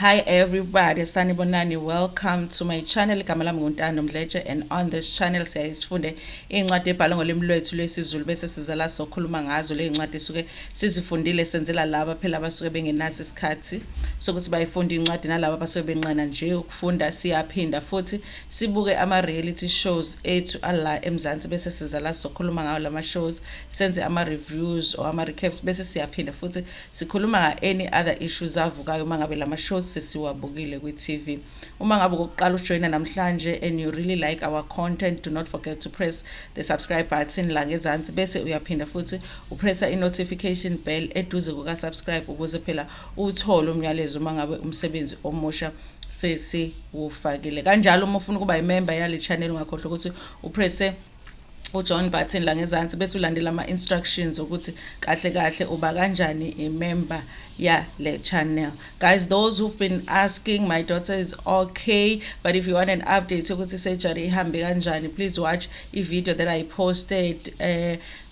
Hi everybody, sanibonani. Welcome to my channel. Igama lami nguNtando Mdletshe, and on this channel siyazifunde incwadi ebhalwe ngolimi lwethu lwesiZulu bese siza la sokhuluma ngazo le incwadi suke sizifundile senzela laba phela abasuke bengenaso isikhathi sokuthi bayifunde incwadi nalabo abasuke benqena nje ukufunda. Siyaphinda futhi sibuke ama-reality shows ethu ala eMzansi bese siza la sokhuluma ngawo lama shows, senze ama-reviews or ama-recaps bese siyaphinda futhi sikhuluma nga-any other issues avukayo uma ngabe lama shows sesiwabukile kwi-TV. Uma ngabe ukuqala ujoyina namhlanje and you really like our content, do not forget to press the subscribe button la ngezansi bese uyaphinda futhi upressa i-notification bell eduze kuka-subscribe ukuze phela uthole umyalezo uma ngabe umsebenzi omusha sesiwufakile. Kanjalo uma ufuna ukuba imember yale channel ungakhohlwa ukuthi upresse ujoin button la ngezansi bese ulandela ama-instructions ukuthi kahle kahle uba kanjani imember ya le channel. Guys, those who've been asking, my daughter is okay, but if you want an update ukuthi surgery ihambe kanjani, please watch i-video that I posted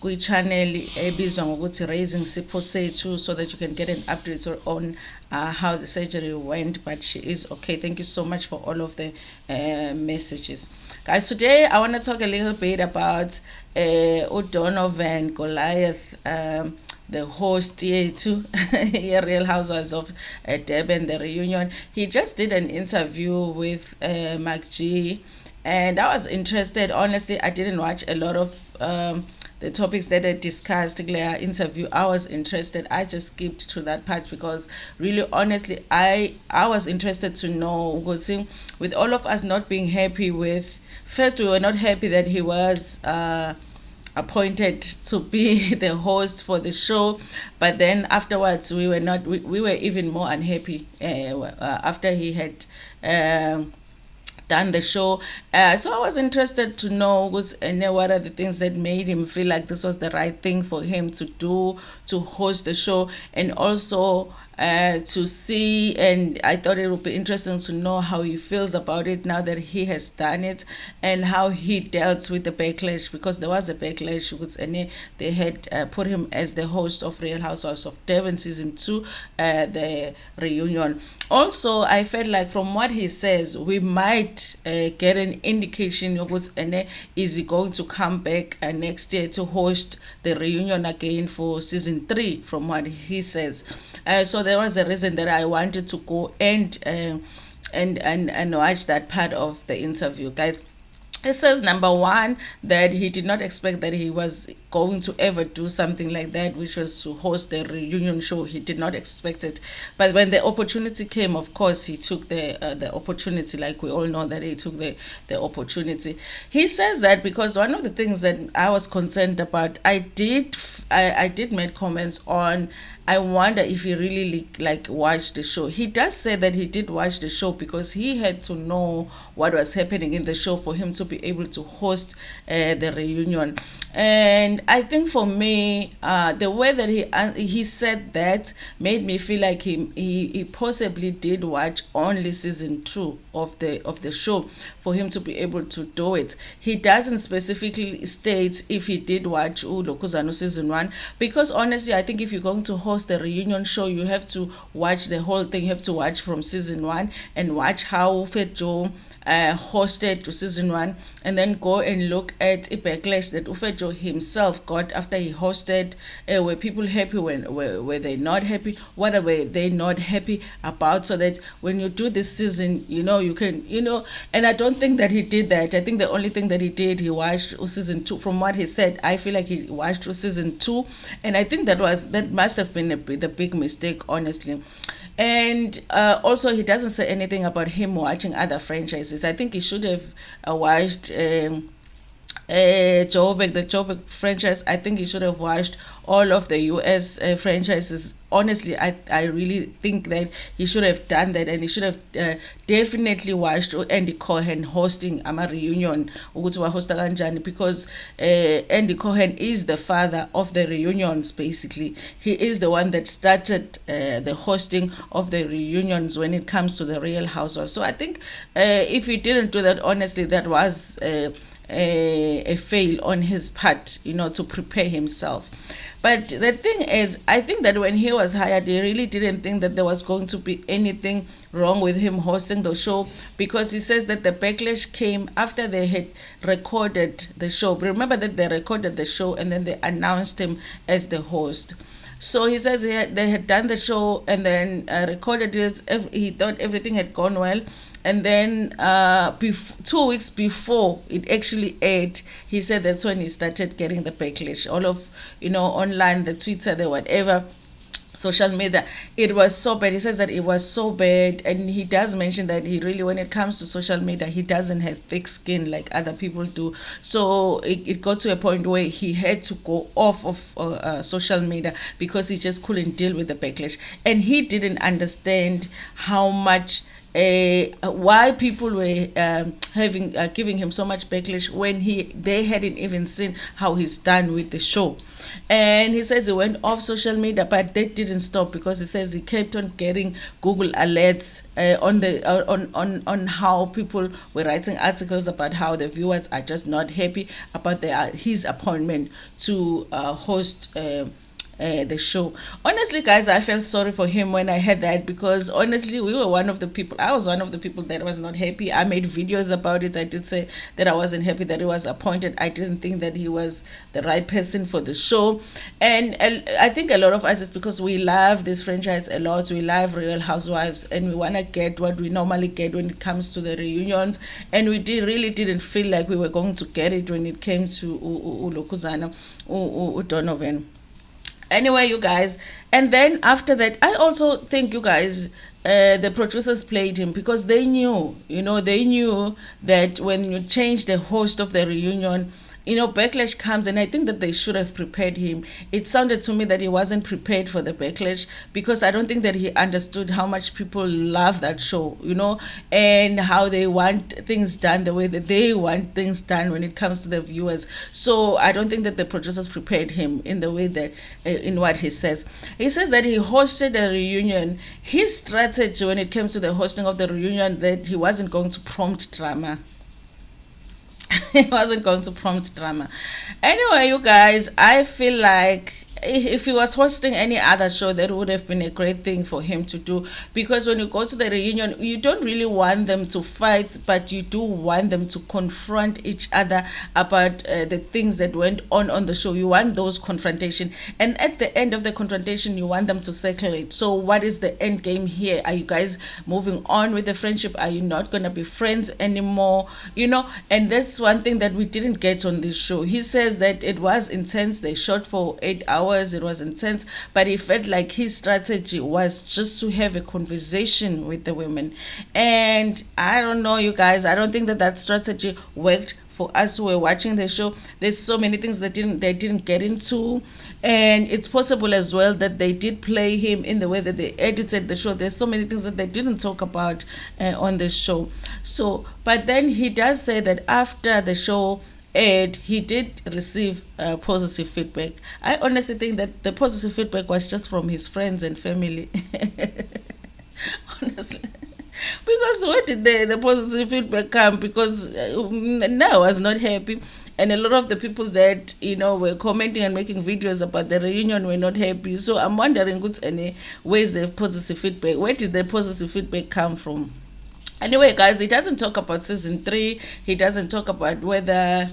kwi-channel ebizwa ngokuthi Raising Sipho Sethu, so that you can get an update on how the surgery went. But she is okay. Thank you so much for all of the messages. Guys, today I want to talk a little bit about Donovan Goliath, the host here too, Real Housewives of Durban, the reunion. He just did an interview with Mac G, and I was interested. Honestly, I didn't watch a lot of the topics that they discussed in their interview. I was interested. I just skipped to that part because really, honestly, I was interested to know, with all of us not being happy with, first we were not happy that he was appointed to be the host for the show, but then afterwards we were even more unhappy after he had done the show. So I was interested to know what are the things that made him feel like this was the right thing for him to do, to host the show, and also to see, and I thought it would be interesting to know how he feels about it now that he has done it, and how he dealt with the backlash, because there was a backlash and they had put him as the host of Real Housewives of Durban season 2, the reunion. Also, I felt like from what he says, we might get an indication of is he going to come back next year to host the reunion again for season 3, from what he says. So there was a reason that I wanted to go and watch that part of the interview, guys. It says, number one, that he did not expect that he was going to ever do something like that, which was to host the reunion show. He did not expect it. But when the opportunity came, of course, he took the opportunity, like we all know that he took the opportunity. He says that because one of the things that I was concerned about, I did make comments on, I wonder if he really watched the show. He does say that he did watch the show because he had to know what was happening in the show for him to be able to host the reunion. And I think for me, the way that he said that made me feel like he possibly did watch only season 2 of the show for him to be able to do it. He doesn't specifically state if he did watch Lokuzano season 1, because honestly, I think if you're going to host the reunion show, you have to watch the whole thing. You have to watch from season 1 and watch how Ufejo hosted to season 1, and then go and look at a backlash that Ufejo himself got after he hosted. Were people happy? Were they not happy? What were they not happy about? So that when you do this season, you can, and I don't think that he did that. I think the only thing that he did, he watched season 2. From what he said, I feel like he watched season 2, and I think that must have been the big mistake, honestly. And also, he doesn't say anything about him watching other franchises. I think he should have watched Joburg, the Joburg franchise. I think he should have watched all of the US franchises. Honestly, I really think that he should have done that, and he should have definitely watched Andy Cohen hosting a reunion, because Andy Cohen is the father of the reunions, basically. He is the one that started the hosting of the reunions when it comes to the Real Housewives. So I think if he didn't do that, honestly, that was a fail on his part, to prepare himself. But the thing is, I think that when he was hired, he really didn't think that there was going to be anything wrong with him hosting the show, because he says that the backlash came after they had recorded the show. Remember that they recorded the show and then they announced him as the host. So he says they had done the show and then recorded it. He thought everything had gone well. And then 2 weeks before it actually aired, he said that's when he started getting the backlash. All of, online, the Twitter, the whatever, social media, it was so bad. He says that it was so bad, and he does mention that he really, when it comes to social media, he doesn't have thick skin like other people do. So it got to a point where he had to go off of social media because he just couldn't deal with the backlash, and he didn't understand how much why people were having giving him so much backlash when they hadn't even seen how he's done with the show. And he says he went off social media, but that didn't stop, because he says he kept on getting Google alerts on how people were writing articles about how the viewers are just not happy about his appointment to host the show. Honestly, guys, I felt sorry for him when I heard that, because honestly, I was one of the people that was not happy. I made videos about it. I did say that I wasn't happy that he was appointed. I didn't think that he was the right person for the show. And I think a lot of us, is because we love this franchise a lot. We love Real Housewives, and we want to get what we normally get when it comes to the reunions. And we really didn't feel like we were going to get it when it came to Lokuzana, Donovan. Anyway, you guys, and then after that, I also think, you guys, the producers played him, because they knew that when you change the host of the reunion, backlash comes. And I think that they should have prepared him. It sounded to me that he wasn't prepared for the backlash, because I don't think that he understood how much people love that show, and how they want things done the way that they want things done when it comes to the viewers. So I don't think that the producers prepared him in the way that, in what he says. He says that he hosted a reunion. His strategy when it came to the hosting of the reunion, that he wasn't going to prompt drama. He wasn't going to prompt drama. Anyway, you guys, I feel like if he was hosting any other show, that would have been a great thing for him to do, because when you go to the reunion, you don't really want them to fight, but you do want them to confront each other about the things that went on the show. You want those confrontation, and at the end of the confrontation, you want them to settle it. So what is the end game here? Are you guys moving on with the friendship? Are you not going to be friends anymore? And that's one thing that we didn't get on this show. He says that it was intense. They shot for 8 hours. It was intense, but he felt like his strategy was just to have a conversation with the women. And I don't know, you guys, I don't think that strategy worked for us who were watching the show. There's so many things that they didn't get into, and it's possible as well that they did play him in the way that they edited the show. There's so many things that they didn't talk about on the show. So, but then he does say that after the show aired, he did receive positive feedback. I honestly think that the positive feedback was just from his friends and family. Honestly. Because where did the positive feedback come? Because no, I was not happy. And a lot of the people that, were commenting and making videos about the reunion were not happy. So I'm wondering, where's the positive feedback? Where did the positive feedback come from? Anyway, guys, he doesn't talk about season 3. He doesn't talk about whether...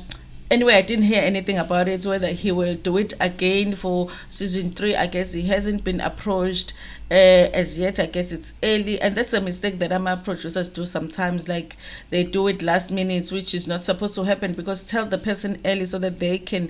Anyway, I didn't hear anything about it, whether he will do it again for season 3. I guess he hasn't been approached as yet. I guess it's early, and that's a mistake that AMA producers do sometimes. Like, they do it last minute, which is not supposed to happen, because tell the person early so that they can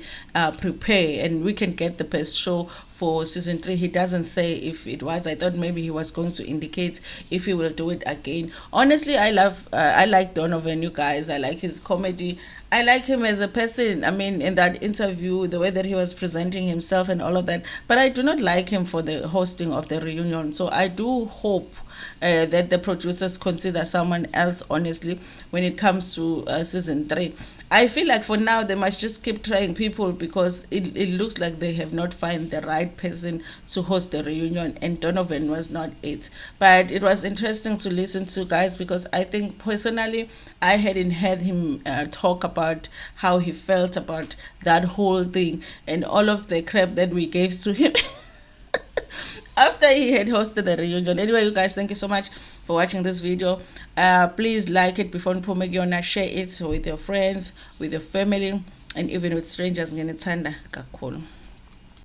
prepare and we can get the best show for season 3. He doesn't say if it was. I thought maybe he was going to indicate if he will do it again. Honestly, I like Donovan, you guys. I like his comedy. I like him as a person. I mean, in that interview, the way that he was presenting himself and all of that. But I do not like him for the hosting of the reunion. So I do hope that the producers consider someone else, honestly, when it comes to season 3. I feel like for now they must just keep trying people, because it looks like they have not found the right person to host the reunion, and Donovan was not it. But it was interesting to listen to, guys, because I think personally I hadn't heard him talk about how he felt about that whole thing and all of the crap that we gave to him after he had hosted the reunion. Anyway, you guys, thank you so much for watching this video. Please like it before Nipomegiyona, share it with your friends, with your family, and even with strangers. Ngenithanda kakhulu.